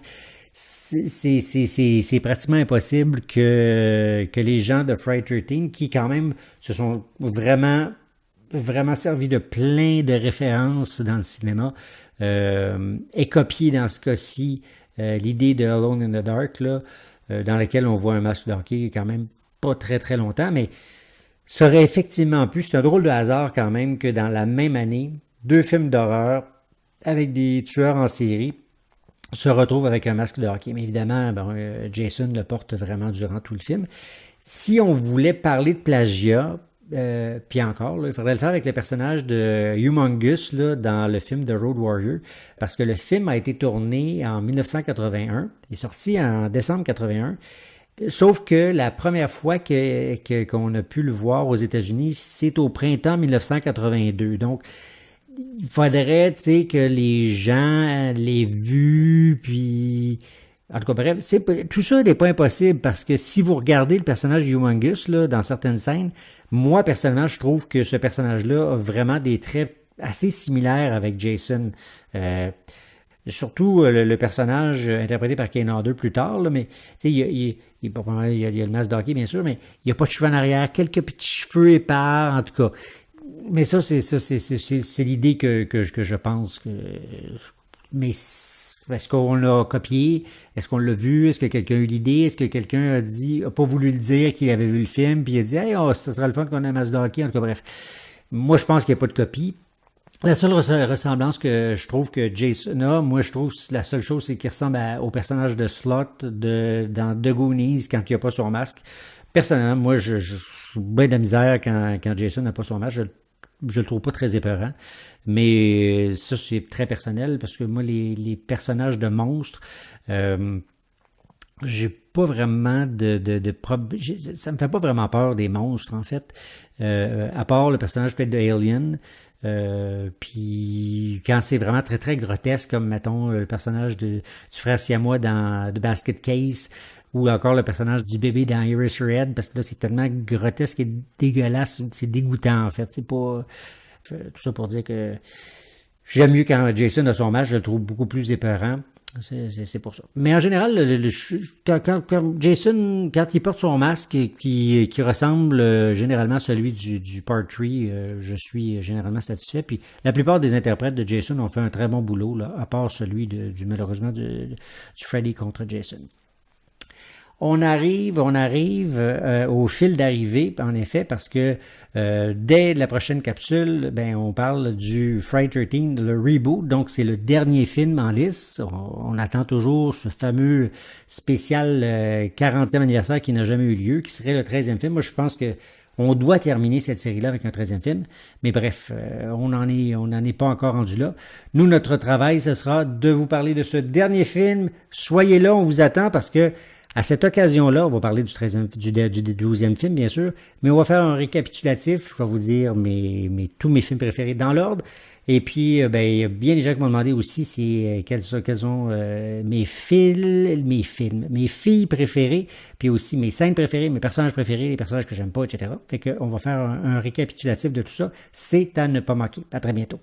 c'est pratiquement impossible que les gens de Friday 13, qui quand même se sont vraiment servi de plein de références dans le cinéma, est copié dans ce cas-ci l'idée de Alone in the Dark, là, dans laquelle on voit un masque de hockey quand même pas très très longtemps, mais ça aurait effectivement pu, c'est un drôle de hasard quand même que dans la même année, deux films d'horreur avec des tueurs en série se retrouvent avec un masque de hockey. Mais évidemment, Jason le porte vraiment durant tout le film. Si on voulait parler de plagiat, puis encore, là, il faudrait le faire avec le personnage de Humongous là, dans le film The Road Warrior, parce que le film a été tourné en 1981, il est sorti en décembre 81, sauf que la première fois qu'on a pu le voir aux États-Unis, c'est au printemps 1982. Donc, il faudrait, tu sais, que les gens l'aient vu, puis... En tout cas, bref, tout ça n'est pas impossible parce que si vous regardez le personnage de Humongous là, dans certaines scènes, moi, personnellement, je trouve que ce personnage-là a vraiment des traits assez similaires avec Jason. Surtout le personnage interprété par Kane Hodder plus tard, là, mais il il y a le masque de hockey, bien sûr, mais il n'y a pas de cheveux en arrière, quelques petits cheveux épars, en tout cas. Mais ça, c'est l'idée que je pense que. Mais est-ce qu'on l'a copié? Est-ce qu'on l'a vu? Est-ce que quelqu'un a eu l'idée? Est-ce que quelqu'un a pas voulu le dire qu'il avait vu le film, puis il a dit, hey, oh, ça serait le fun qu'on ait un masque de hockey, en tout cas, bref. Moi, je pense qu'il n'y a pas de copie. La seule ressemblance que je trouve que Jason a, moi je trouve que la seule chose, c'est qu'il ressemble au personnage de Slott dans The Goonies quand il n'a pas son masque. Personnellement, moi je suis bien de la misère quand Jason n'a pas son masque. Je le trouve pas très épeurant. Mais ça, c'est très personnel parce que moi, les personnages de monstres, j'ai pas vraiment ça me fait pas vraiment peur des monstres, en fait. À part le personnage peut-être de Alien. Puis quand c'est vraiment très très grotesque, comme mettons le personnage du frère siamois dans The Basket Case, ou encore le personnage du bébé dans Eraserhead, parce que là c'est tellement grotesque et dégueulasse, c'est dégoûtant en fait. C'est pas tout ça pour dire que j'aime mieux quand Jason a son masque, je le trouve beaucoup plus épeurant. C'est pour ça. Mais en général, quand Jason, quand il porte son masque qui ressemble généralement à celui du Part 3, je suis généralement satisfait. Puis la plupart des interprètes de Jason ont fait un très bon boulot, là, à part celui malheureusement du Freddy contre Jason. On arrive au fil d'arrivée, en effet, parce que dès la prochaine capsule, ben on parle du Friday 13, le reboot. Donc, c'est le dernier film en liste. On attend toujours ce fameux spécial 40e anniversaire qui n'a jamais eu lieu, qui serait le 13e film. Moi, je pense que on doit terminer cette série-là avec un 13e film. Mais bref, on n'en est pas encore rendu là. Nous, notre travail, ce sera de vous parler de ce dernier film. Soyez là, on vous attend parce que à cette occasion-là, on va parler du 12e film, bien sûr, mais on va faire un récapitulatif. Je vais vous dire tous mes films préférés dans l'ordre. Et puis, il y a bien des gens qui m'ont demandé aussi quelles sont mes filles préférées, puis aussi mes scènes préférées, mes personnages préférés, les personnages que j'aime pas, etc. Fait qu'on va faire un récapitulatif de tout ça. C'est à ne pas manquer. À très bientôt.